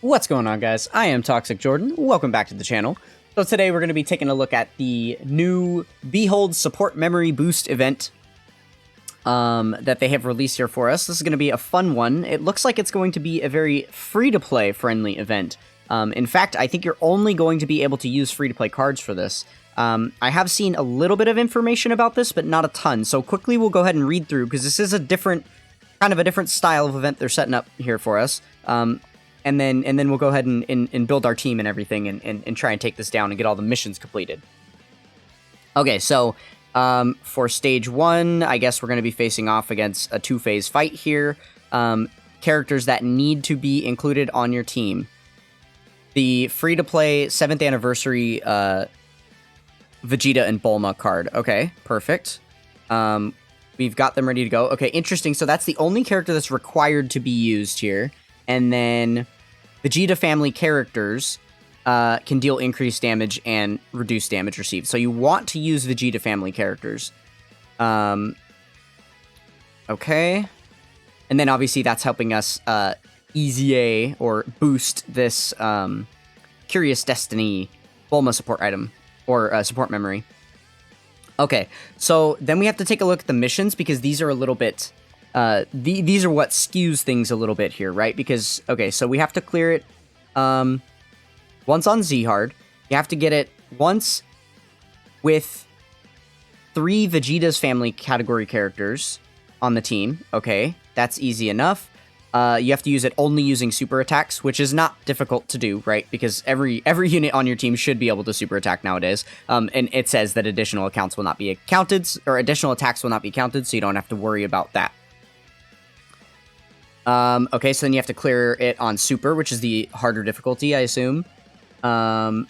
What's going on, guys? I am Toxic Jordan. Welcome back to the channel. So today we're going to be taking a look at the new Behold Support Memory Boost event that they have released here for us. This is going to be a fun one. It looks like it's going to be a very free-to-play friendly event. In fact, I think you're only going to be able to use free-to-play cards for this. I have seen a little bit of information about this, but not a ton. So quickly we'll go ahead and read through, because this is a different style of event they're setting up here for us. And then we'll go ahead and build our team and everything and try and take this down and get all the missions completed. Okay, so for stage 1, I guess we're going to be facing off against a 2-phase fight here. Characters that need to be included on your team. The free-to-play 7th anniversary Vegeta and Bulma card. Okay, perfect. We've got them ready to go. Okay, interesting. So that's the only character that's required to be used here. And then Vegeta family characters can deal increased damage and reduce damage received. So you want to use Vegeta family characters. Okay. And then obviously that's helping us easy A or boost this Curious Destiny Bulma support item or support memory. Okay, so then we have to take a look at the missions because these are a little bit... these are what skews things a little bit here, right? Because, okay, so we have to clear it once on Z-Hard. You have to get it once with 3 Vegeta's family category characters on the team. Okay, that's easy enough. You have to use it only using super attacks, which is not difficult to do, right? Because every unit on your team should be able to super attack nowadays. And it says that additional accounts will not be counted, or additional attacks will not be counted, so you don't have to worry about that. Okay, so then you have to clear it on super, which is the harder difficulty, I assume. And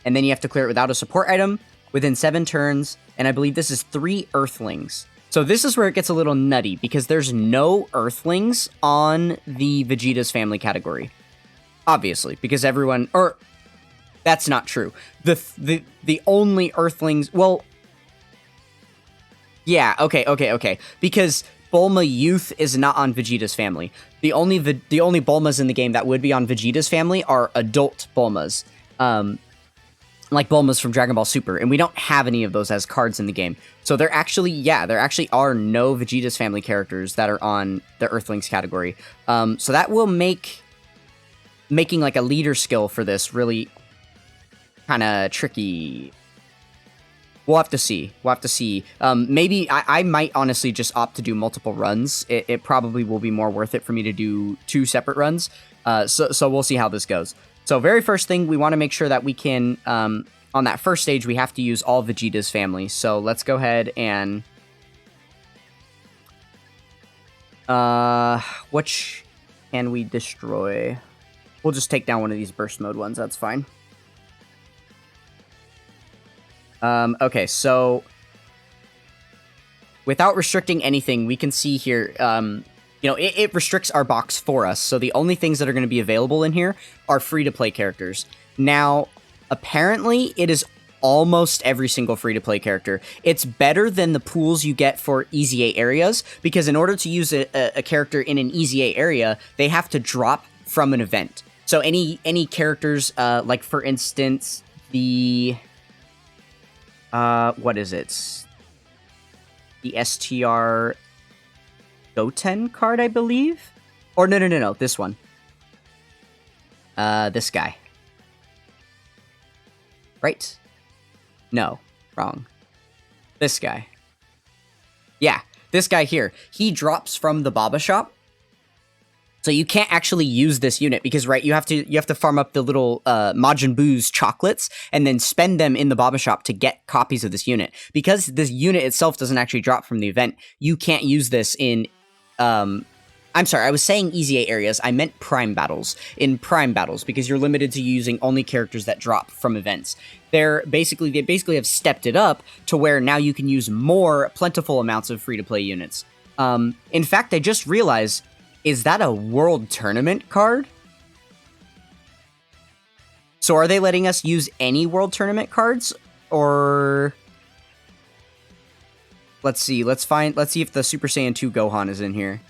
then you have to clear it without a support item within 7 turns, and I believe this is 3 Earthlings. So this is where it gets a little nutty, because there's no Earthlings on the Vegeta's family category. Obviously, because everyone... Or, that's not true. The only Earthlings... Well... Yeah, okay. Because Bulma Youth is not on Vegeta's family. The only Bulmas in the game that would be on Vegeta's family are adult Bulmas. Like Bulmas from Dragon Ball Super, and we don't have any of those as cards in the game. So there actually are no Vegeta's family characters that are on the Earthlings category. So that will making like a leader skill for this really kind of tricky. We'll have to see. Maybe I might honestly just opt to do multiple runs. It probably will be more worth it for me to do 2 separate runs. So we'll see how this goes. So very first thing, we want to make sure that we can, on that first stage, we have to use all Vegeta's family. So let's go ahead and... which can we destroy? We'll just take down one of these burst mode ones, that's fine. Okay, so... without restricting anything, we can see here... it restricts our box for us, so the only things that are going to be available in here are free-to-play characters. Now, apparently, it is almost every single free-to-play character. It's better than the pools you get for Easy A areas, because in order to use a character in an Easy A area, they have to drop from an event. So any characters, like, for instance, the... what is it? The STR... Goten card, I believe? Or no, this one. This guy. Right? No, wrong. This guy. Yeah, this guy here. He drops from the Baba shop. So you can't actually use this unit because, right, you have to farm up the little Majin Buu's chocolates and then spend them in the Baba shop to get copies of this unit. Because this unit itself doesn't actually drop from the event, you can't use this in I'm sorry, I was saying Easy A areas, I meant Prime Battles. In Prime Battles, because you're limited to using only characters that drop from events. They basically have stepped it up to where now you can use more plentiful amounts of free-to-play units. In fact, I just realized, is that a World Tournament card? So are they letting us use any World Tournament cards? Or... let's see if the Super Saiyan 2 Gohan is in here.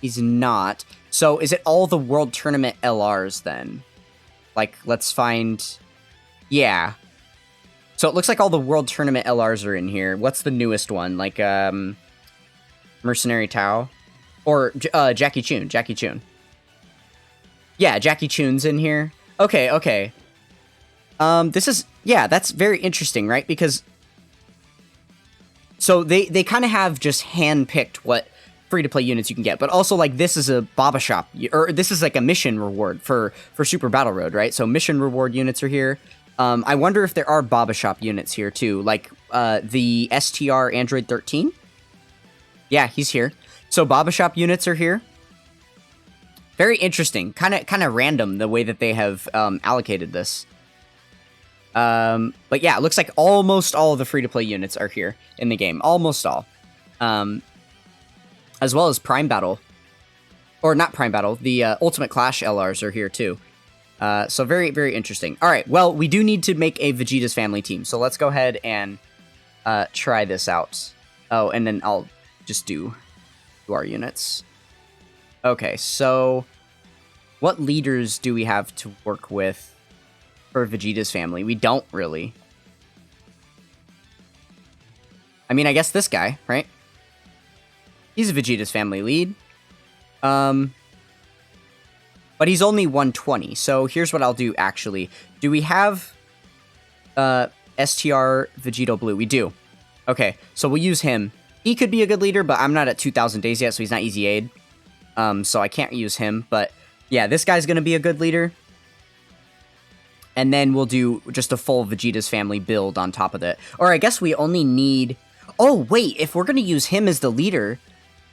He's not. So is it all the World Tournament LRs then? Like, let's find... Yeah. So it looks like all the World Tournament LRs are in here. What's the newest one? Like, Mercenary Tao? Or, Jackie Chun. Jackie Chun. Yeah, Jackie Chun's in here. Okay, okay. This is... Yeah, that's very interesting, right? Because... So they kind of have just hand-picked what free-to-play units you can get. But also, like, this is a Baba Shop. Or this is like a mission reward for Super Battle Road, right? So mission reward units are here. I wonder if there are Baba Shop units here, too. Like, the STR Android 13? Yeah, he's here. So Baba Shop units are here. Very interesting. Kind of random, the way that they have allocated this. But yeah, it looks like almost all of the free-to-play units are here in the game. Almost all. As well as Prime Battle. Or not Prime Battle, the Ultimate Clash LRs are here too. So very, very interesting. Alright, well, we do need to make a Vegeta's Family team. So let's go ahead and try this out. Oh, and then I'll just do our units. Okay, so what leaders do we have to work with for Vegeta's Family? We don't really. I mean, I guess this guy, right? He's a Vegeta's Family lead. But he's only 120, so here's what I'll do, actually. Do we have STR Vegito Blue? We do. Okay, so we'll use him. He could be a good leader, but I'm not at 2,000 days yet, so he's not easy aid. So I can't use him, but yeah, this guy's gonna be a good leader. And then we'll do just a full Vegeta's Family build on top of it. Or I guess we only need... Oh, wait, if we're gonna use him as the leader,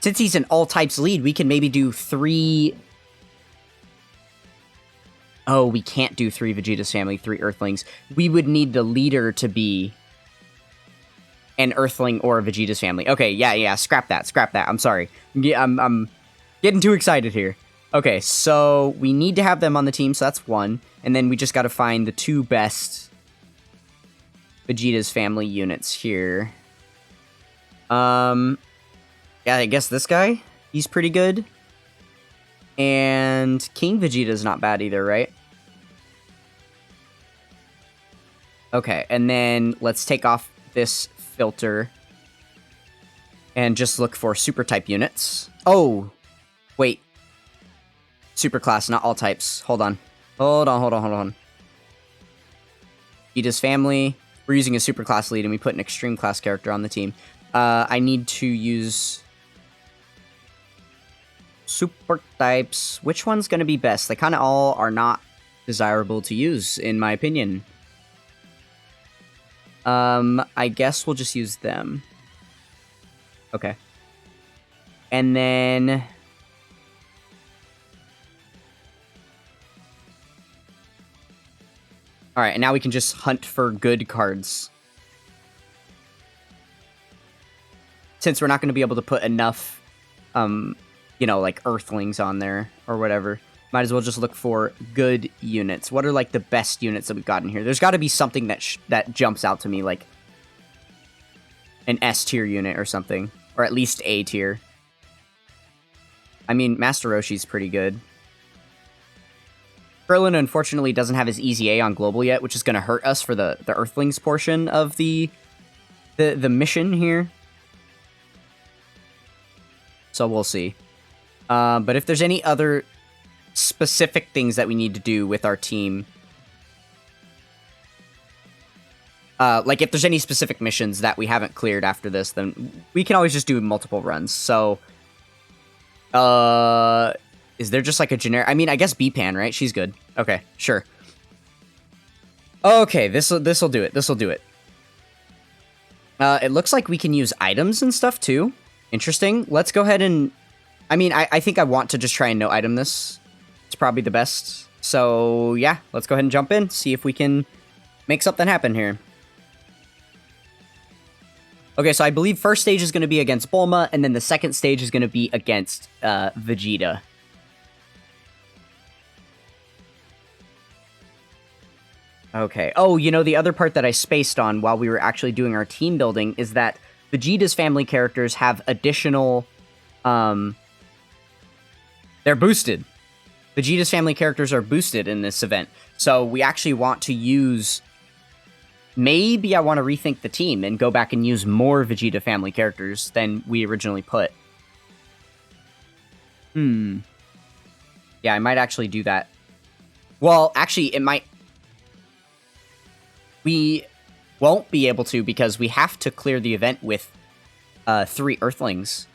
since he's an all-types lead, we can maybe do 3... Oh, we can't do 3 Vegeta's Family, 3 Earthlings. We would need the leader to be an Earthling or a Vegeta's Family. Okay, yeah, scrap that. I'm sorry. I'm getting too excited here. Okay, so we need to have them on the team, so that's 1. And then we just gotta find the 2 best Vegeta's Family units here. Yeah, I guess this guy? He's pretty good. And King Vegeta's not bad either, right? Okay, and then let's take off this filter and just look for super type units. Oh, wait. Super class, not all types. Hold on. Vegeta's Family. We're using a super class lead and we put an extreme class character on the team. I need to use... super types. Which one's going to be best? They kind of all are not desirable to use, in my opinion. I guess we'll just use them. Okay. And then... Alright, and now we can just hunt for good cards. Since we're not going to be able to put enough... you know, like Earthlings on there or whatever. Might as well just look for good units. What are like the best units that we've got in here? There's got to be something that jumps out to me, like an S tier unit or something, or at least A tier. I mean, Master Roshi's pretty good. Krillin unfortunately doesn't have his easy A on global yet, which is going to hurt us for the Earthlings portion of the mission here. So we'll see. But if there's any other specific things that we need to do with our team, like if there's any specific missions that we haven't cleared after this, then we can always just do multiple runs. So, is there just like a generic... I mean, I guess B-Pan, right? She's good. Okay, sure. Okay, this'll do it. This'll do it. It looks like we can use items and stuff too. Interesting. Let's go ahead and... I mean, I think I want to just try and no-item this. It's probably the best. So, yeah, let's go ahead and jump in. See if we can make something happen here. Okay, so I believe first stage is going to be against Bulma, and then the second stage is going to be against Vegeta. Okay. Oh, you know, the other part that I spaced on while we were actually doing our team building is that Vegeta's Family characters have additional... They're boosted. Vegeta's family characters are boosted in this event. So we actually want to use... Maybe I want to rethink the team and go back and use more Vegeta family characters than we originally put. Yeah, I might actually do that. Well, actually, it might... We won't be able to because we have to clear the event with 3 Earthlings.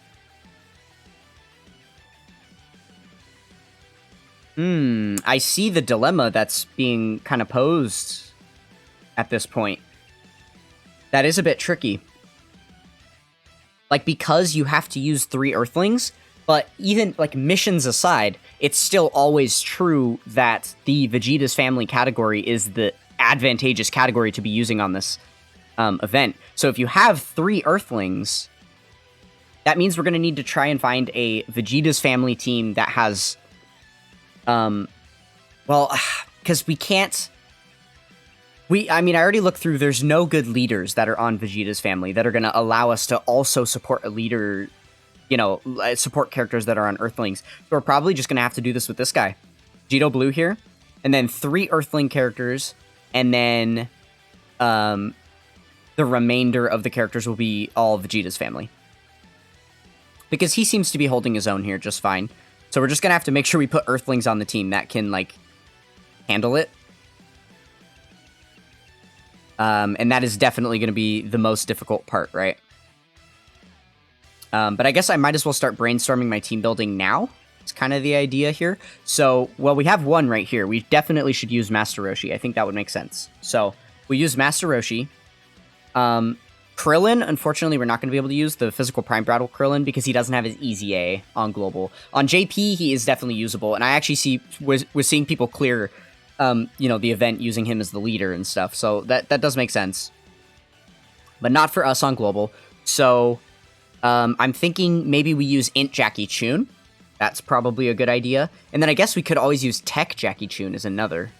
I see the dilemma that's being kind of posed at this point. That is a bit tricky. Like, because you have to use 3 Earthlings, but even, like, missions aside, it's still always true that the Vegeta's family category is the advantageous category to be using on this event. So if you have 3 Earthlings, that means we're going to need to try and find a Vegeta's family team that has... well, because we can't... I mean, I already looked through, there's no good leaders that are on Vegeta's family that are going to allow us to also support a leader, you know, support characters that are on Earthlings. So we're probably just going to have to do this with this guy. Vegito Blue here, and then 3 Earthling characters, and then the remainder of the characters will be all Vegeta's family. Because he seems to be holding his own here just fine. So we're just going to have to make sure we put Earthlings on the team that can, like, handle it. And that is definitely going to be the most difficult part, right? But I guess I might as well start brainstorming my team building now. It's kind of the idea here. So, well, we have one right here. We definitely should use Master Roshi. I think that would make sense. So, we use Master Roshi. Krillin, unfortunately, we're not going to be able to use the physical Prime Battle Krillin because he doesn't have his Easy A on Global. On JP, he is definitely usable, and I actually was seeing people clear, you know, the event using him as the leader and stuff, so that does make sense. But not for us on Global. So, I'm thinking maybe we use Int Jackie Chun. That's probably a good idea. And then I guess we could always use Tech Jackie Chun as another.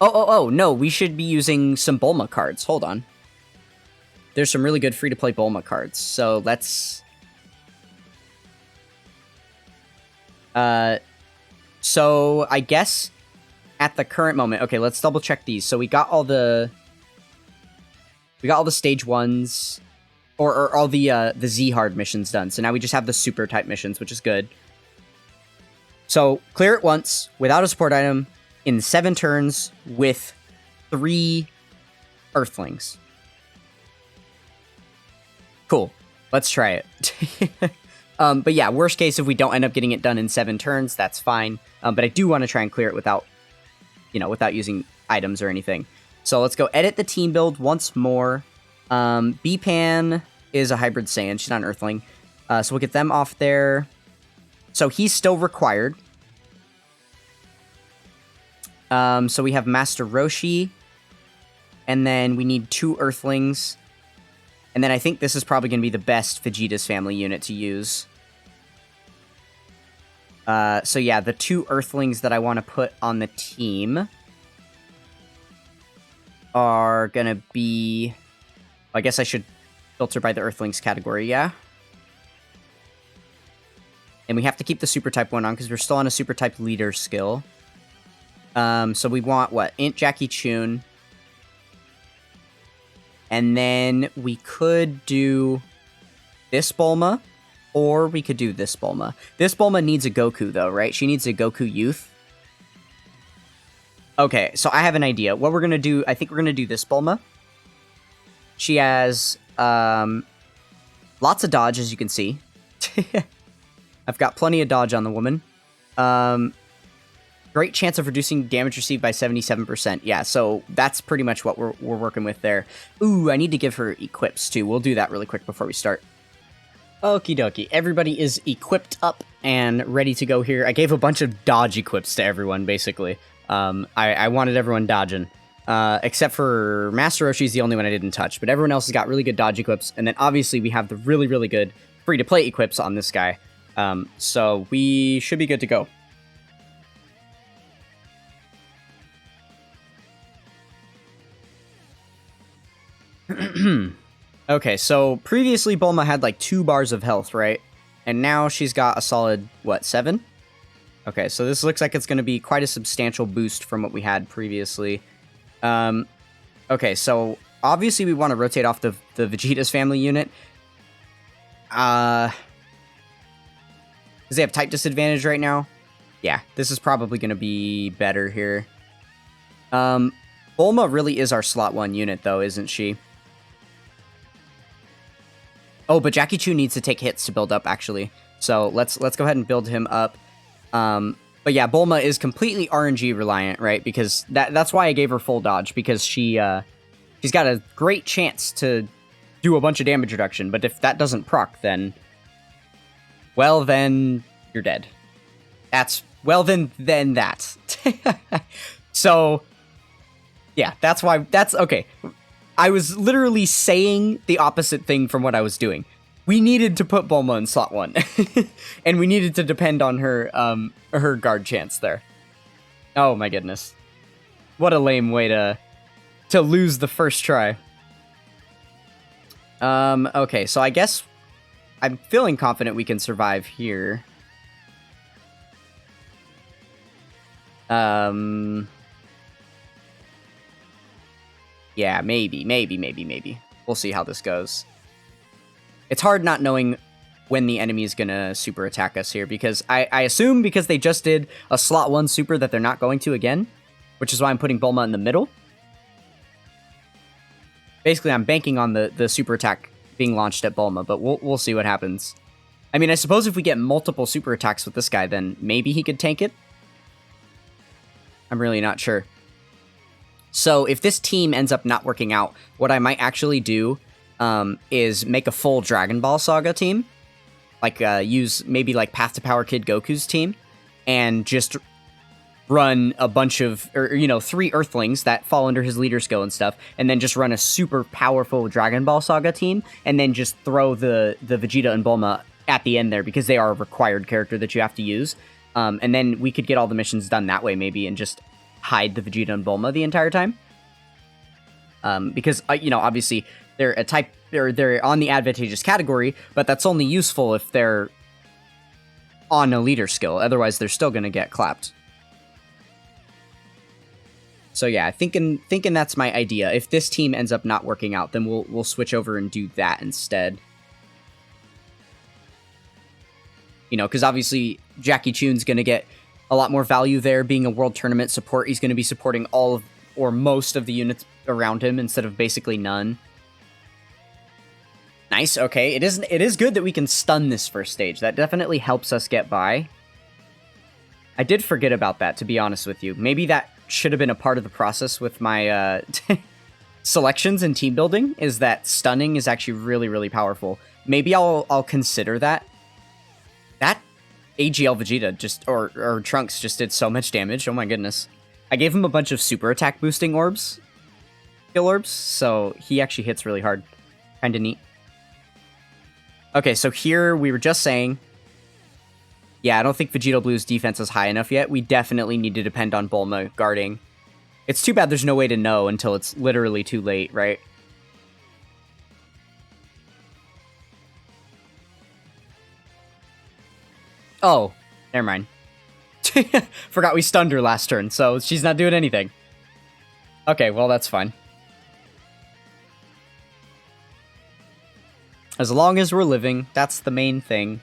Oh, no, we should be using some Bulma cards. Hold on. There's some really good free-to-play Bulma cards, so let's... So, I guess at the current moment... Okay, let's double-check these. So we got all the... We got all the stage 1s, or all the Z-Hard missions done. So now we just have the Super-type missions, which is good. So, clear it once, without a support item, in 7 turns, with 3 Earthlings. Cool. Let's try it. But yeah, worst case, if we don't end up getting it done in 7 turns, that's fine. But I do want to try and clear it without, you know, without using items or anything. So let's go edit the team build once more. B-Pan is a Hybrid Saiyan. She's not an Earthling. So we'll get them off there. So he's still required. So we have Master Roshi. And then we need 2 Earthlings. And then I think this is probably going to be the best Vegeta's family unit to use. So yeah, the 2 Earthlings that I want to put on the team are going to be... I guess I should filter by the Earthlings category, yeah? And we have to keep the Super Type 1 on because we're still on a Super Type leader skill. So we want, what? Int Jackie Chun. And then we could do this Bulma, or we could do this Bulma. This Bulma needs a Goku, though, right? She needs a Goku Youth. Okay, so I have an idea. What we're going to do, I think we're going to do this Bulma. She has lots of dodge, as you can see. I've got plenty of dodge on the woman. Great chance of reducing damage received by 77%. Yeah, so that's pretty much what we're working with there. Ooh, I need to give her equips, too. We'll do that really quick before we start. Okie dokie. Everybody is equipped up and ready to go here. I gave a bunch of dodge equips to everyone, basically. I wanted everyone dodging. Except for Master Roshi's the only one I didn't touch. But everyone else has got really good dodge equips. And then, obviously, we have the really, really good free-to-play equips on this guy. So we should be good to go. Okay, so previously Bulma had like 2 bars of health, right? And now she's got a solid, what, 7? Okay, so this looks like it's going to be quite a substantial boost from what we had previously. Okay, so obviously we want to rotate off the Vegeta's family unit. Does they have type disadvantage right now? Yeah, this is probably going to be better here. Bulma really is our slot 1 unit, though, isn't she? Oh, but Jackie Chu needs to take hits to build up, actually. So let's go ahead and build him up. But yeah, Bulma is completely RNG reliant, right? Because that's why I gave her full dodge, because she's got a great chance to do a bunch of damage reduction. But if that doesn't proc, then, well, then you're dead. Then that. So yeah, that's why. That's okay. I was literally saying the opposite thing from what I was doing. We needed to put Bulma in slot 1. And we needed to depend on her her guard chance there. Oh my goodness. What a lame way to lose the first try. Okay, so I guess I'm feeling confident we can survive here. Yeah, maybe. We'll see how this goes. It's hard not knowing when the enemy is gonna super attack us here, because I assume because they just did a slot 1 super that they're not going to again, which is why I'm putting Bulma in the middle. Basically, I'm banking on the super attack being launched at Bulma, but we'll see what happens. I mean, I suppose if we get multiple super attacks with this guy, then maybe he could tank it. I'm really not sure. So if this team ends up not working out, what I might actually do is make a full Dragon Ball Saga team. Like, use maybe like Path to Power Kid Goku's team, and just run a bunch of, or, you know, 3 Earthlings that fall under his leader skill and stuff, and then just run a super powerful Dragon Ball Saga team, and then just throw the Vegeta and Bulma at the end there, because they are a required character that you have to use. And then we could get all the missions done that way, maybe, and just hide the Vegeta and Bulma the entire time. Because, you know, obviously, they're a type, they're on the advantageous category, but that's only useful if they're on a leader skill. Otherwise, they're still going to get clapped. So yeah, thinking that's my idea. If this team ends up not working out, then we'll switch over and do that instead. You know, because obviously Jackie Chun's going to get a lot more value there. Being a World Tournament support, he's going to be supporting all of, or most of the units around him instead of basically none. Nice, okay. It is good that we can stun this first stage. That definitely helps us get by. I did forget about that, to be honest with you. Maybe that should have been a part of the process with my selections and team building, is that stunning is actually really, really powerful. Maybe I'll consider that. That AGL Vegeta just, or Trunks just did so much damage. Oh my goodness. I gave him a bunch of super attack boosting orbs. Skill orbs, so he actually hits really hard. Kinda neat. Okay, so here we were just saying, yeah, I don't think Vegeta Blue's defense is high enough yet. We definitely need to depend on Bulma guarding. It's too bad there's no way to know until it's literally too late, right? Oh, never mind. Forgot we stunned her last turn, so she's not doing anything. Okay, well, that's fine. As long as we're living, that's the main thing.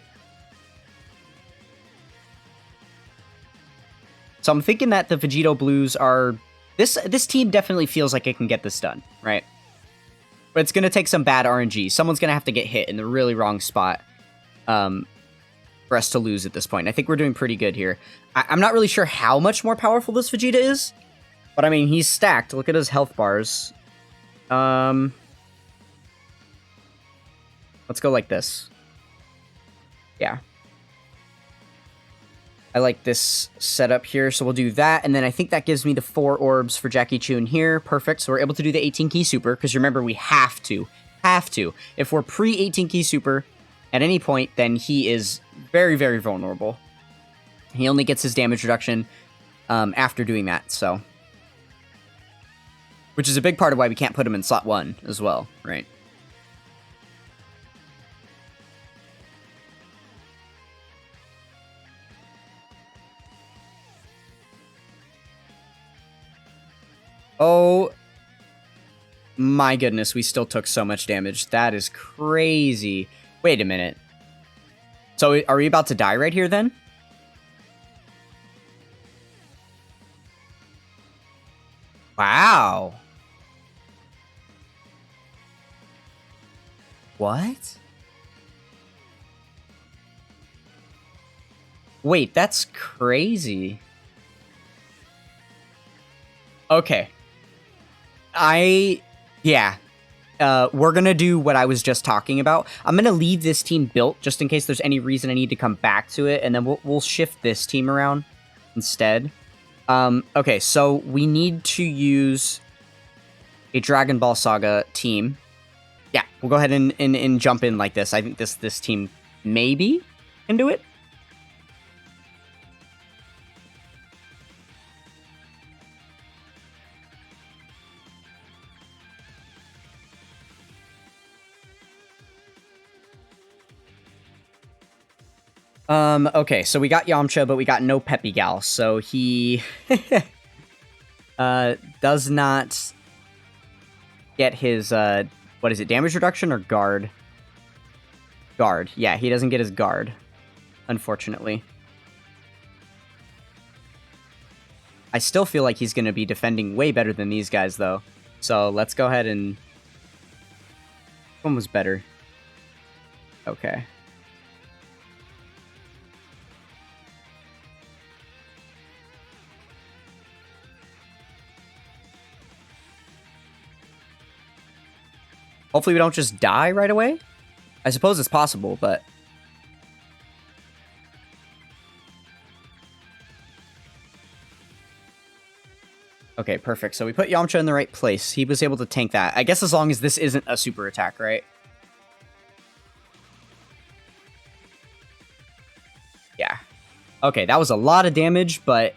So I'm thinking that the Vegito Blues are... This team definitely feels like it can get this done, right? But it's going to take some bad RNG. Someone's going to have to get hit in the really wrong spot for us to lose at this point. I think we're doing pretty good here. I'm not really sure how much more powerful this Vegeta is. But I mean, he's stacked. Look at his health bars. Let's go like this. Yeah. I like this setup here, so we'll do that, and then I think that gives me the 4 orbs for Jackie Chun here. Perfect, so we're able to do the 18 key super, because remember, we have to. If we're pre-18 key super at any point, then he is very, very vulnerable. He only gets his damage reduction after doing that, so. Which is a big part of why we can't put him in slot 1 as well, right? Oh my goodness, we still took so much damage. That is crazy. Wait a minute. So are we about to die right here then? Wow. What? Wait, that's crazy. Okay. Yeah. We're gonna do what I was just talking about. I'm gonna leave this team built just in case there's any reason I need to come back to it, and then we'll shift this team around instead. Okay, so we need to use a Dragon Ball Saga team. Yeah, we'll go ahead and jump in like this. I think this team maybe can do it. Okay, so we got Yamcha, but we got no Peppy Gal, so he does not get his what is it, damage reduction or guard? Guard. Yeah, he doesn't get his guard, unfortunately. I still feel like he's going to be defending way better than these guys, though. So let's go ahead and... Which one was better? Okay. Hopefully we don't just die right away. I suppose it's possible, but... Okay, perfect. So we put Yamcha in the right place. He was able to tank that. I guess as long as this isn't a super attack, right? Yeah. Okay, that was a lot of damage, but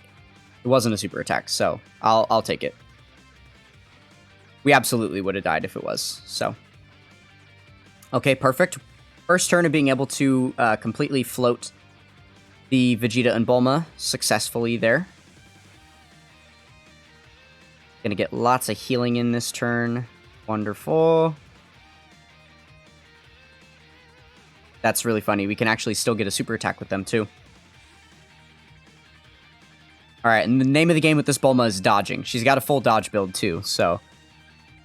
it wasn't a super attack, so I'll take it. We absolutely would have died if it was, so. Okay, perfect. First turn of being able to completely float the Vegeta and Bulma successfully there. Gonna get lots of healing in this turn. Wonderful. That's really funny. We can actually still get a super attack with them, too. Alright, and the name of the game with this Bulma is dodging. She's got a full dodge build, too, so...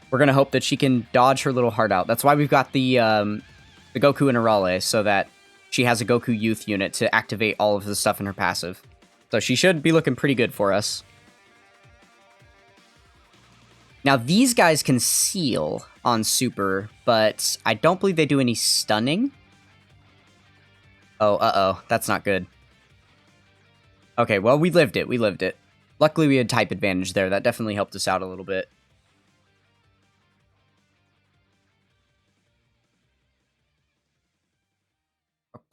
We're gonna hope that she can dodge her little heart out. That's why we've got the Goku and Arale, so that she has a Goku Youth unit to activate all of the stuff in her passive. So she should be looking pretty good for us. Now, these guys can seal on Super, but I don't believe they do any stunning. Oh, uh-oh. That's not good. Okay, well, we lived it. We lived it. Luckily, we had type advantage there. That definitely helped us out a little bit.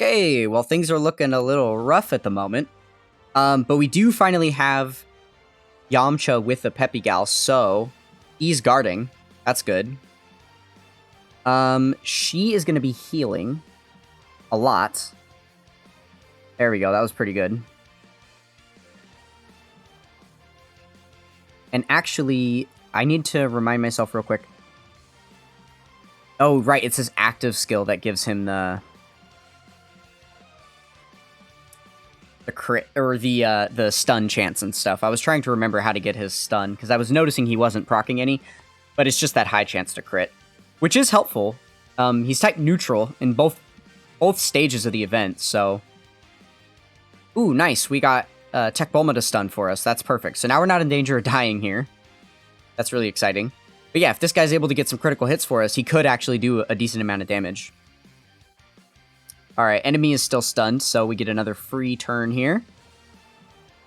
Okay, well, things are looking a little rough at the moment. But we do finally have Yamcha with the Peppy Gal, so he's guarding. That's good. She is going to be healing a lot. There we go. That was pretty good. And actually, I need to remind myself real quick. Oh, right. It's his active skill that gives him the crit, or the stun chance and stuff. I was trying to remember how to get his stun, because I was noticing he wasn't proccing any, but it's just that high chance to crit, which is helpful. He's type neutral in both stages of the event, so... Ooh, nice. We got Tech Bulma to stun for us. That's perfect. So now we're not in danger of dying here. That's really exciting. But yeah, if this guy's able to get some critical hits for us, he could actually do a decent amount of damage. Alright, enemy is still stunned, so we get another free turn here.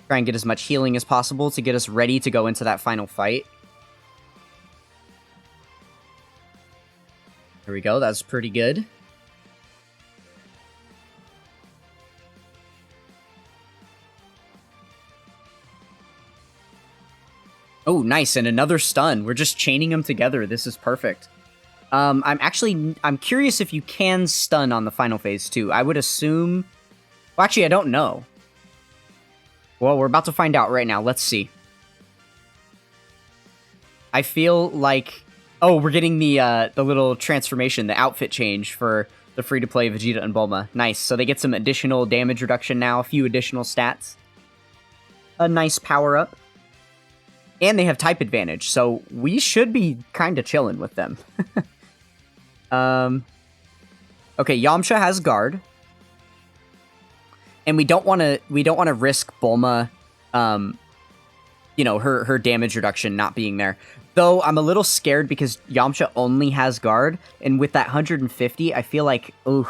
Try and get as much healing as possible to get us ready to go into that final fight. There we go, that's pretty good. Oh, nice, and another stun. We're just chaining them together. This is perfect. I'm curious if you can stun on the final phase too. I would assume... Well, actually, I don't know. Well, we're about to find out right now. Let's see. I feel like... Oh, we're getting the little transformation, the outfit change for the free-to-play Vegeta and Bulma. Nice. So they get some additional damage reduction now, a few additional stats. A nice power-up. And they have type advantage, so we should be kind of chilling with them. Okay, Yamcha has guard. And we don't want to risk Bulma, you know, her damage reduction not being there. Though I'm a little scared because Yamcha only has guard, and with that 150, I feel like, ooh,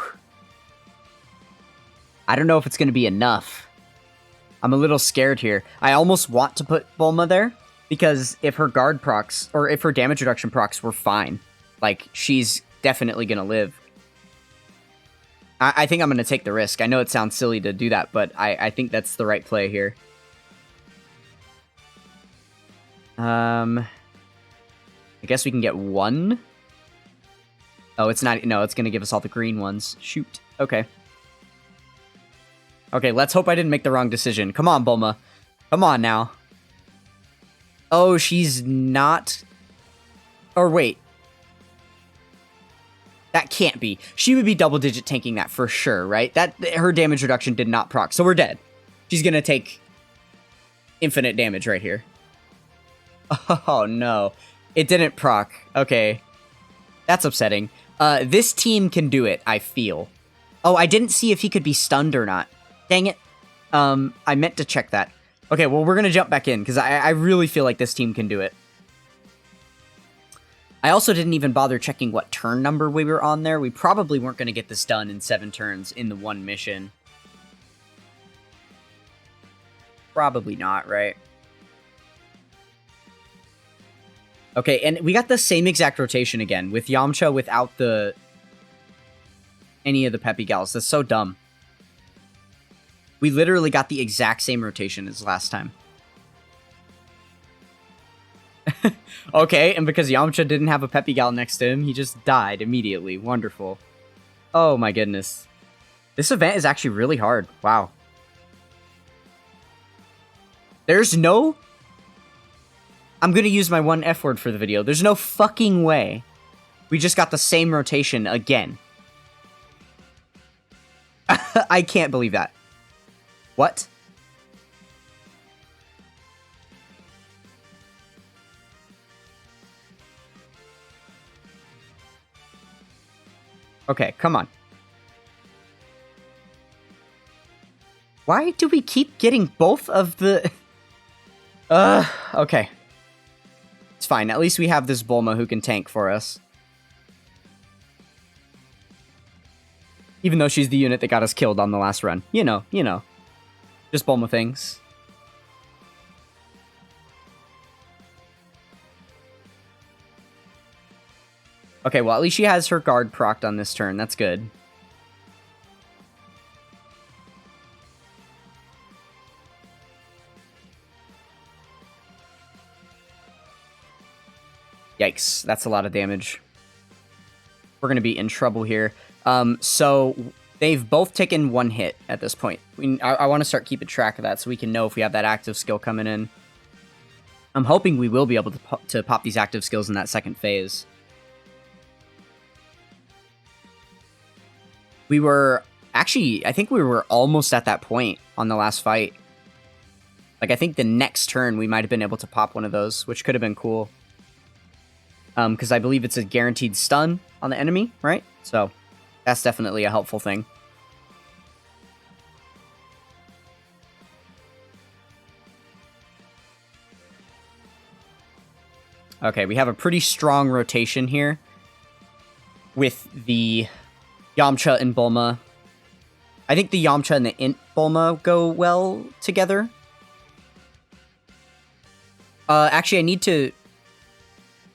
I don't know if it's going to be enough. I'm a little scared here. I almost want to put Bulma there, because if her guard procs, or if her damage reduction procs were fine, like, she's definitely going to live. I think I'm going to take the risk. I know it sounds silly to do that, but I think that's the right play here. I guess we can get one. Oh, it's not... No, it's going to give us all the green ones. Shoot. Okay. Okay, let's hope I didn't make the wrong decision. Come on, Bulma. Come on now. Oh, she's not... Or wait. That can't be. She would be double-digit tanking that for sure, right? Her damage reduction did not proc, so we're dead. She's going to take infinite damage right here. Oh, no. It didn't proc. Okay. That's upsetting. This team can do it, I feel. Oh, I didn't see if he could be stunned or not. Dang it. I meant to check that. Okay, well, we're going to jump back in, because I really feel like this team can do it. I also didn't even bother checking what turn number we were on there. We probably weren't going to get this done in 7 turns in the one mission. Probably not, right? Okay, and we got the same exact rotation again, with Yamcha without any of the Peppy Gals. That's so dumb. We literally got the exact same rotation as last time. Okay, and because Yamcha didn't have a Peppy Gal next to him, he just died immediately. Wonderful. Oh my goodness. This event is actually really hard. Wow. There's no... I'm going to use my one F word for the video. There's no fucking way we just got the same rotation again. I can't believe that. What? Okay, come on. Why do we keep getting both of the... Okay. It's fine. At least we have this Bulma who can tank for us. Even though she's the unit that got us killed on the last run. You know. Just Bulma things. Okay, well, at least she has her guard procced on this turn. That's good. Yikes, that's a lot of damage. We're going to be in trouble here. So they've both taken one hit at this point. I want to start keeping track of that so we can know if we have that active skill coming in. I'm hoping we will be able to pop these active skills in that second phase. We were... Actually, I think we were almost at that point on the last fight. Like, I think the next turn we might have been able to pop one of those, which could have been cool. Because I believe it's a guaranteed stun on the enemy, right? So, that's definitely a helpful thing. Okay, we have a pretty strong rotation here with the Yamcha and Bulma. I think the Yamcha and the Int Bulma go well together. Actually, I need to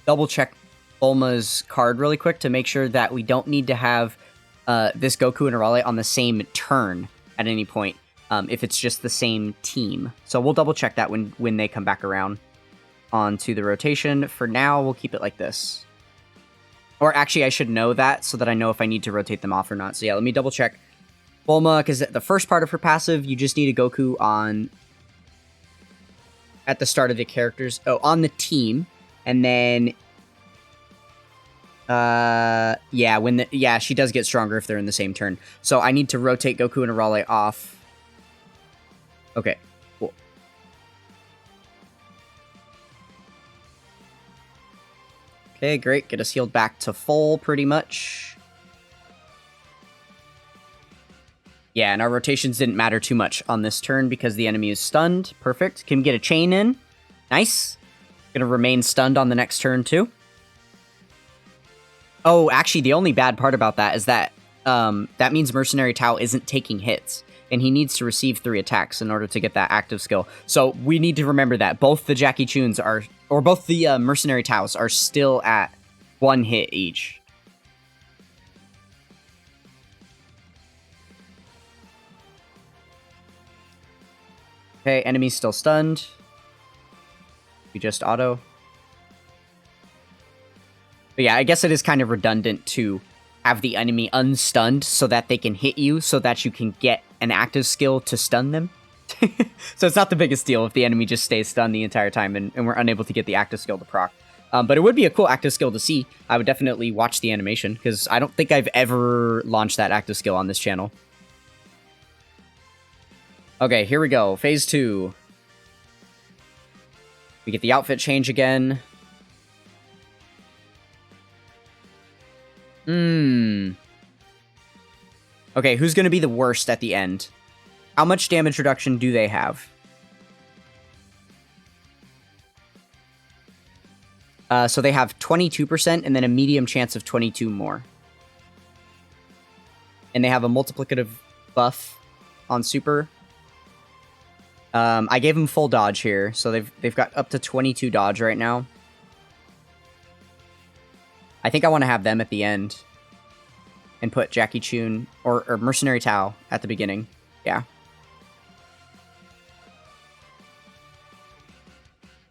double-check Bulma's card really quick to make sure that we don't need to have this Goku and Arale on the same turn at any point, if it's just the same team. So we'll double-check that when they come back around onto the rotation. For now, we'll keep it like this. Or actually, I should know that so that I know if I need to rotate them off or not. So yeah, let me double-check Bulma, because the first part of her passive, you just need a Goku on... at the start of the characters... Oh, on the team. And then, yeah, she does get stronger if they're in the same turn. So I need to rotate Goku and Arale off. Okay, cool. Okay, great. Get us healed back to full, pretty much. Yeah, and our rotations didn't matter too much on this turn because the enemy is stunned. Perfect. Can we get a chain in? Nice. Gonna remain stunned on the next turn, too. Oh, actually, the only bad part about that is that that means Mercenary Tao isn't taking hits, and he needs to receive 3 attacks in order to get that active skill. So we need to remember that both the Jackie Chuns are, or both the Mercenary Taos are still at 1 hit each. Okay, enemy's still stunned. We just auto. But yeah, I guess it is kind of redundant to have the enemy unstunned so that they can hit you so that you can get an active skill to stun them. So it's not the biggest deal if the enemy just stays stunned the entire time and we're unable to get the active skill to proc. But it would be a cool active skill to see. I would definitely watch the animation because I don't think I've ever launched that active skill on this channel. Okay, here we go. Phase 2. We get the outfit change again. Okay, who's going to be the worst at the end? How much damage reduction do they have? So they have 22% and then a medium chance of 22 more. And they have a multiplicative buff on super. I gave them full dodge here, so they've got up to 22 dodge right now. I think I want to have them at the end. And put Jackie Chun or Mercenary Tao at the beginning. Yeah.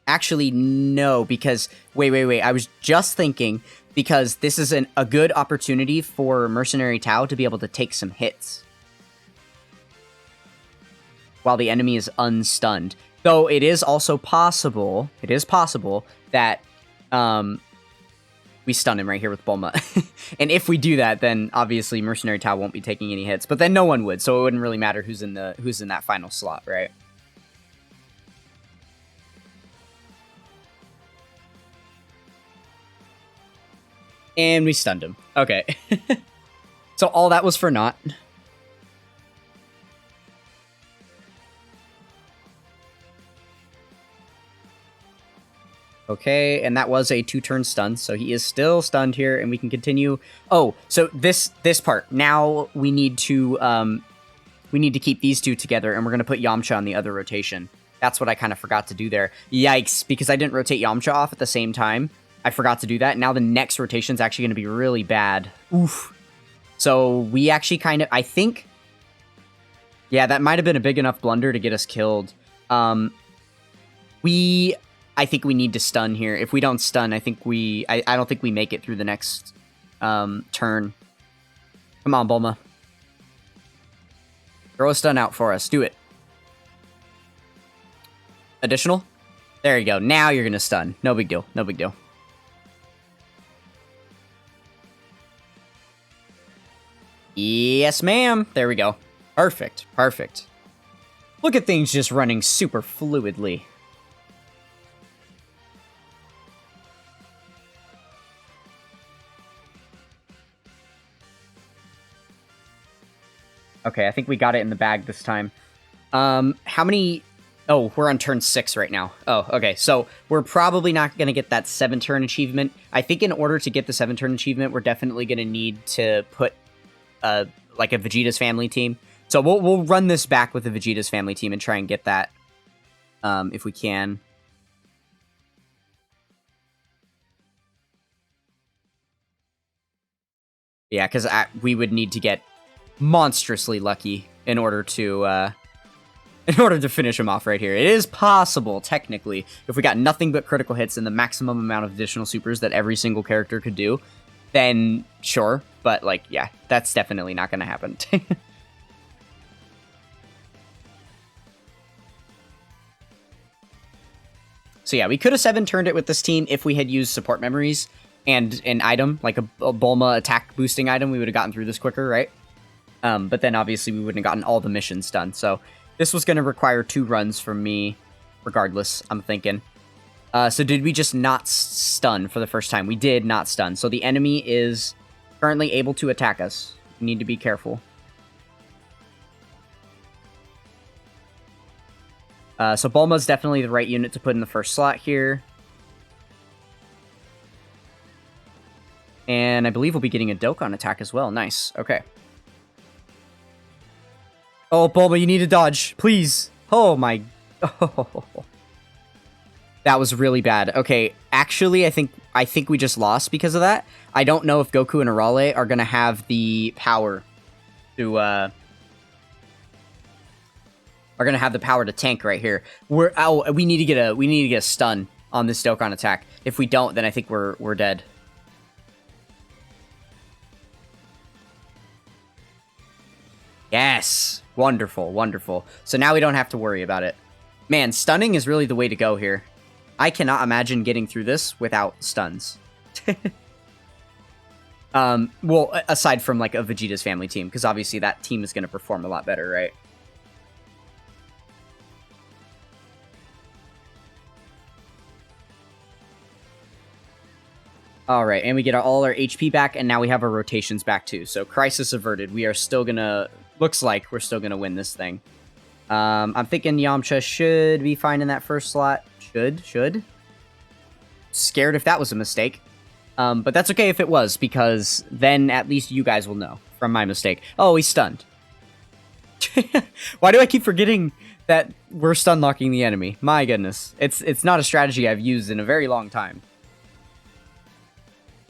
Actually, no, because... Wait. I was just thinking, because this is a good opportunity for Mercenary Tao to be able to take some hits. While the enemy is unstunned. Though it is also possible... It is possible that... we stun him right here with Bulma. And if we do that, then obviously Mercenary Tao won't be taking any hits. But then no one would, so it wouldn't really matter who's in that final slot, right? And we stunned him. Okay. So all that was for naught. Okay, and that was a 2-turn stun, so he is still stunned here, and we can continue. Oh, so this part. Now we need to keep these two together, and we're going to put Yamcha on the other rotation. That's what I kind of forgot to do there. Yikes, because I didn't rotate Yamcha off at the same time. I forgot to do that. Now the next rotation is actually going to be really bad. Oof. So we actually kind of, I think... Yeah, that might have been a big enough blunder to get us killed. I think we need to stun here. If we don't stun, I think I don't think we make it through the next turn. Come on, Bulma. Throw a stun out for us. Do it. Additional? There you go. Now you're going to stun. No big deal. No big deal. Yes, ma'am. There we go. Perfect. Perfect. Look at things just running super fluidly. Okay, I think we got it in the bag this time. How many... Oh, we're on turn 6 right now. Oh, okay. So we're probably not going to get that 7-turn achievement. I think in order to get the 7-turn achievement, we're definitely going to need to put like a Vegeta's family team. So we'll run this back with the Vegeta's family team and try and get that if we can. Yeah, because we would need to get monstrously lucky in order to finish him off right here. It is possible, technically, if we got nothing but critical hits and the maximum amount of additional supers that every single character could do, then sure. But, like, yeah, that's definitely not going to happen. So yeah, we could have 7-turned it with this team if we had used support memories and an item, like a Bulma attack boosting item. We would have gotten through this quicker, right? But then obviously we wouldn't have gotten all the missions done. So this was going to require 2 runs from me regardless, I'm thinking. So did we just not stun for the first time? We did not stun. So the enemy is currently able to attack us. We need to be careful. So Bulma's definitely the right unit to put in the first slot here. And I believe we'll be getting a Dokkan attack as well. Nice. Okay. Oh, Bulma, you need to dodge. Please. Oh, my... Oh. That was really bad. Okay, actually, I think we just lost because of that. I don't know if Goku and Arale are going to have the power to... are going to have the power to tank right here. We need to get a stun on this Dokkan attack. If we don't, then I think we're dead. Yes. Wonderful, wonderful. So now we don't have to worry about it. Man, stunning is really the way to go here. I cannot imagine getting through this without stuns. Well, aside from like a Vegeta's family team, because obviously that team is going to perform a lot better, right? All right, and we get all our HP back, and now we have our rotations back too. So crisis averted. We are still gonna... Looks like we're still gonna win this thing. I'm thinking Yamcha should be fine in that first slot. Should. Scared if that was a mistake. But that's okay if it was, because then at least you guys will know from my mistake. Oh, he's stunned. Why do I keep forgetting that we're stun locking the enemy? My goodness. It's not a strategy I've used in a very long time.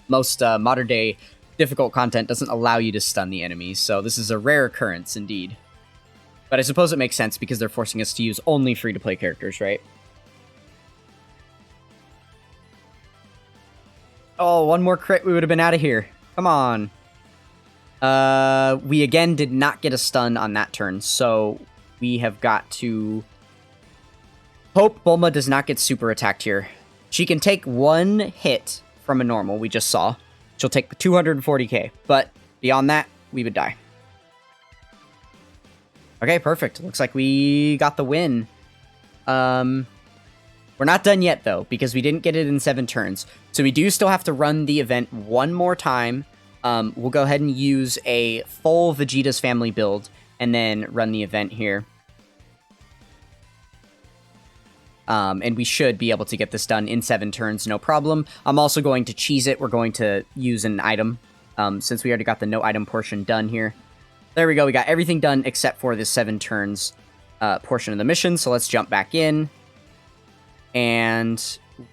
Most modern day difficult content doesn't allow you to stun the enemies, so this is a rare occurrence indeed. But I suppose it makes sense because they're forcing us to use only free-to-play characters, right? Oh, one more crit, we would have been out of here. Come on. We again did not get a stun on that turn, so we have got to hope Bulma does not get super attacked here. She can take 1 hit from a normal, we just saw. She'll take 240k, but beyond that, we would die. Okay, perfect. Looks like we got the win. We're not done yet, though, because we didn't get it in 7 turns. So we do still have to run the event one more time. We'll go ahead and use a full Vegeta's family build, and then run the event here. And we should be able to get this done in 7 turns, no problem. I'm also going to cheese it. We're going to use an item, since we already got the no item portion done here. There we go. We got everything done except for this 7 turns portion of the mission. So let's jump back in. And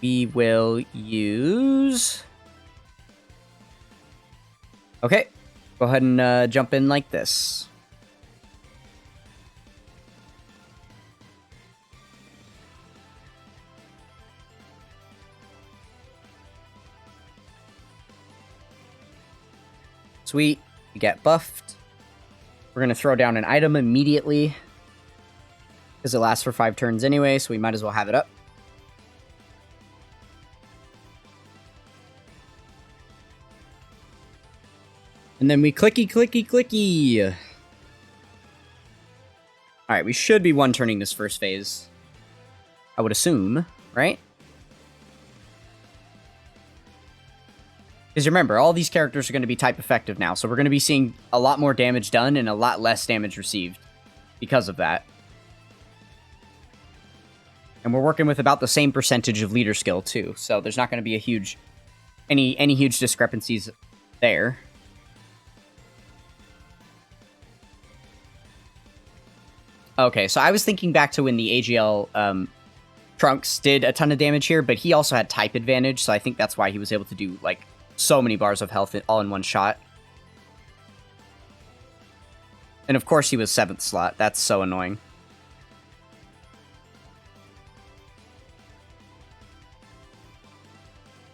we will use... Okay. Go ahead and jump in like this. Sweet. We get buffed. We're going to throw down an item immediately, because it lasts for 5 turns anyway, so we might as well have it up. And then we clicky, clicky, clicky. Alright, we should be one-turning this first phase. I would assume, right? Because remember, all these characters are going to be type effective now, so we're going to be seeing a lot more damage done and a lot less damage received because of that. And we're working with about the same percentage of leader skill, too, so there's not going to be a huge... any huge discrepancies there. Okay, so I was thinking back to when the AGL Trunks did a ton of damage here, but he also had type advantage, so I think that's why he was able to do, like, so many bars of health all in one shot. And of course he was 7th slot. That's so annoying.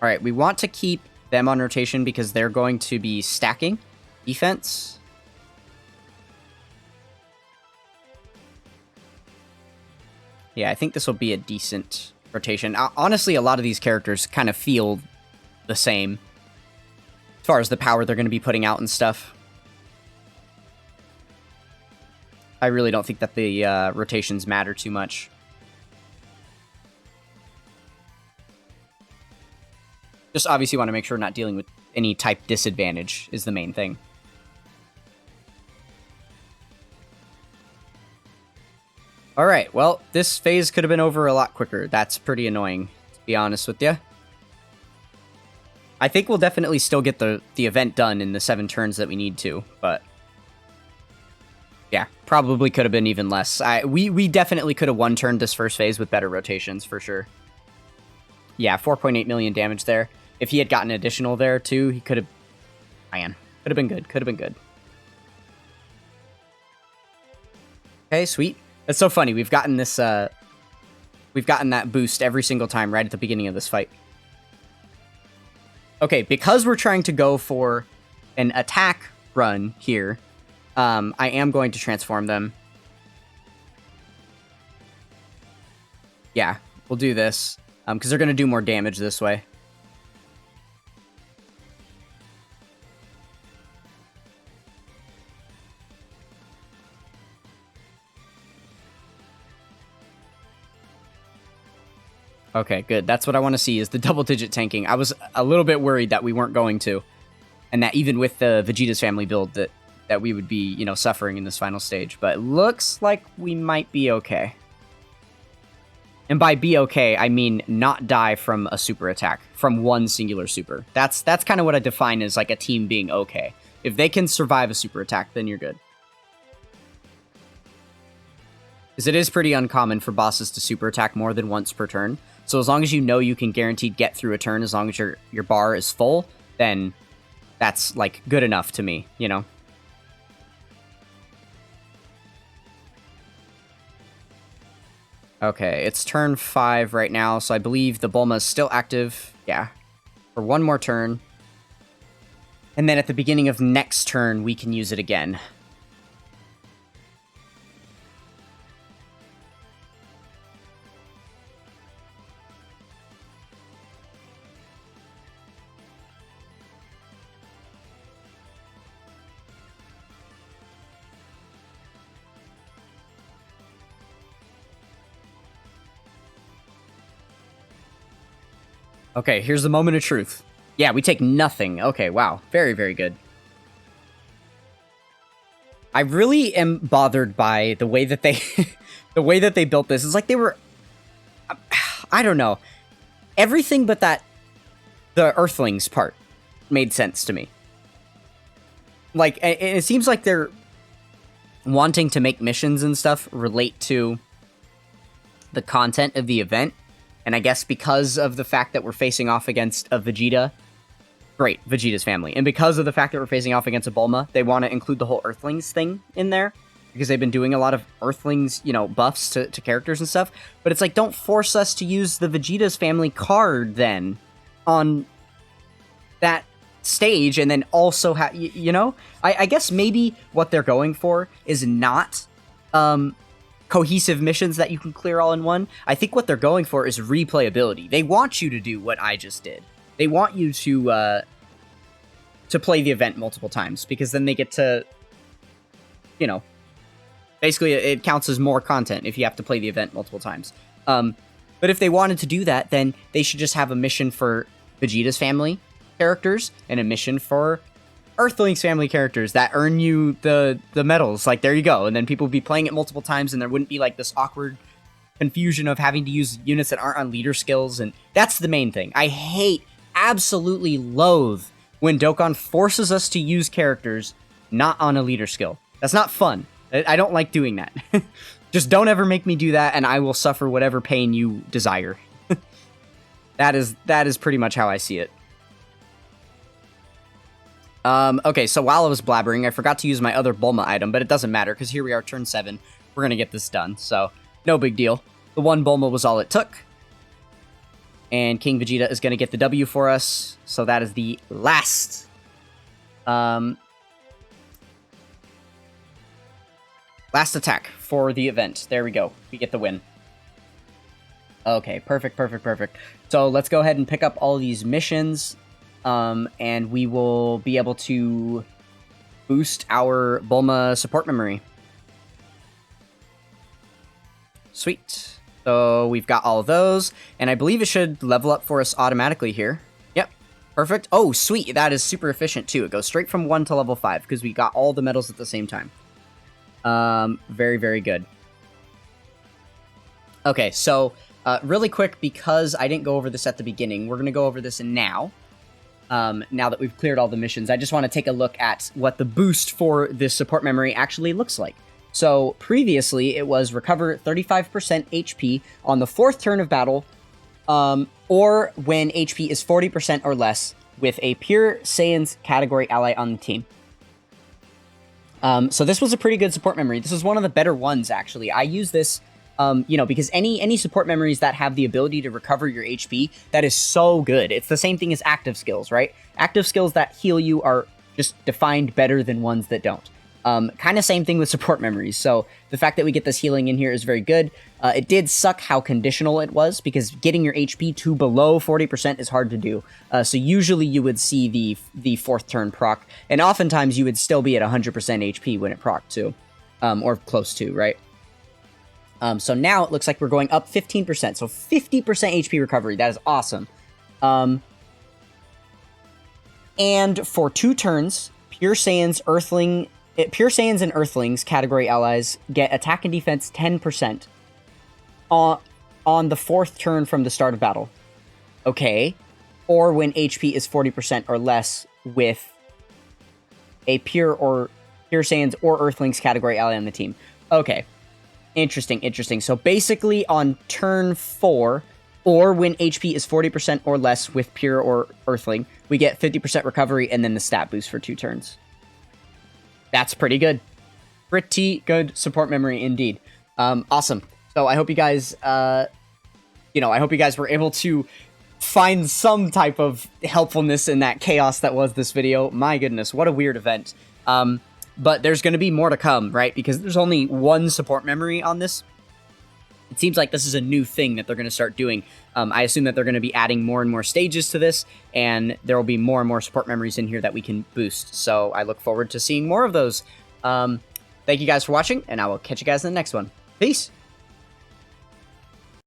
Alright, we want to keep them on rotation because they're going to be stacking defense. Yeah, I think this will be a decent rotation. Honestly, a lot of these characters kind of feel the same as far as the power they're going to be putting out and stuff. I really don't think that the rotations matter too much. Just obviously want to make sure we're not dealing with any type disadvantage is the main thing. Alright, well, this phase could have been over a lot quicker. That's pretty annoying, to be honest with you. I think we'll definitely still get the event done in the 7 turns that we need to, but... yeah, probably could have been even less. We definitely could have one-turned this first phase with better rotations, for sure. Yeah, 4.8 million damage there. If he had gotten additional there, too, he could have... man, could have been good, could have been good. Okay, sweet. That's so funny. We've gotten this, we've gotten that boost every single time right at the beginning of this fight. Okay, because we're trying to go for an attack run here, I am going to transform them. Yeah, we'll do this, because they're going to do more damage this way. Okay, good. That's what I want to see, is the double-digit tanking. I was a little bit worried that we weren't going to, and that even with the Vegeta's family build that we would be, you know, suffering in this final stage. But it looks like we might be okay. And by be okay, I mean not die from a super attack, from one singular super. That's kind of what I define as like a team being okay. If they can survive a super attack, then you're good. Because it is pretty uncommon for bosses to super attack more than once per turn. So as long as you know you can guaranteed get through a turn as long as your bar is full, then that's, like, good enough to me, you know? Okay, it's turn 5 right now, so I believe the Bulma is still active. Yeah, for one more turn. And then at the beginning of next turn, we can use it again. Okay, here's the moment of truth. Yeah, we take nothing. Okay, wow. Very, very good. I really am bothered by the way that they the way that they built this. It's like they were, I don't know. Everything but the Earthlings part made sense to me. Like, it seems like they're wanting to make missions and stuff relate to the content of the event. And I guess because of the fact that we're facing off against a Vegeta, great, Vegeta's family. And because of the fact that we're facing off against a Bulma, they want to include the whole Earthlings thing in there. Because they've been doing a lot of Earthlings, you know, buffs to characters and stuff. But it's like, don't force us to use the Vegeta's family card then on that stage and then also have, you know? I guess maybe what they're going for is not cohesive missions that you can clear all in one. I think what they're going for is replayability. They want you to do what I just did. They want you to play the event multiple times, because then they get to, you know, basically it counts as more content if you have to play the event multiple times. But if they wanted to do that, then they should just have a mission for Vegeta's family characters and a mission for Earthlings family characters that earn you the medals. Like, there you go. And then people would be playing it multiple times, and there wouldn't be like this awkward confusion of having to use units that aren't on leader skills. And that's the main thing. I hate, absolutely loathe, when Dokkan forces us to use characters not on a leader skill. That's not fun. I don't like doing that. Just don't ever make me do that, and I will suffer whatever pain you desire. That is pretty much how I see it. Okay, so while I was blabbering, I forgot to use my other Bulma item, but it doesn't matter, because here we are, turn 7. We're gonna get this done, so no big deal. The one Bulma was all it took. And King Vegeta is gonna get the W for us, so that is the last... last attack for the event. There we go. We get the win. Okay, perfect, perfect, perfect. So let's go ahead and pick up all these missions, and we will be able to boost our Bulma support memory. Sweet. So we've got all of those, and I believe it should level up for us automatically here. Yep, perfect. Oh, sweet. That is super efficient, too. It goes straight from 1 to level 5, because we got all the medals at the same time. Very, very good. Okay, so really quick, because I didn't go over this at the beginning, we're going to go over this now. Now that we've cleared all the missions, I just want to take a look at what the boost for this support memory actually looks like. So previously, it was recover 35% HP on the 4th turn of battle, or when HP is 40% or less with a pure Saiyan's category ally on the team. So this was a pretty good support memory. This is one of the better ones, actually. I use this, because any support memories that have the ability to recover your HP, that is so good. It's the same thing as active skills, right? Active skills that heal you are just defined better than ones that don't. Kind of same thing with support memories. So the fact that we get this healing in here is very good. It did suck how conditional it was, because getting your HP to below 40% is hard to do. So usually you would see the 4th turn proc, and oftentimes you would still be at 100% HP when it proc too, or close to, right? So now it looks like we're going up 15%, so 50% HP recovery. That is awesome. And for 2 turns, Pure Saiyans and Earthlings category allies get attack and defense 10% on the 4th turn from the start of battle. Okay. Or when HP is 40% or less with a Pure Saiyans or Earthlings category ally on the team. Okay. Interesting, interesting. So basically on turn 4, or when HP is 40% or less with Pure or Earthling, we get 50% recovery and then the stat boost for 2 turns. That's pretty good. Pretty good support memory indeed. Awesome. So I hope you guys, I hope you guys were able to find some type of helpfulness in that chaos that was this video. My goodness, what a weird event. But there's going to be more to come, right? Because there's only 1 support memory on this. It seems like this is a new thing that they're going to start doing. I assume that they're going to be adding more and more stages to this, and there will be more and more support memories in here that we can boost. So I look forward to seeing more of those. Thank you guys for watching, and I will catch you guys in the next one. Peace!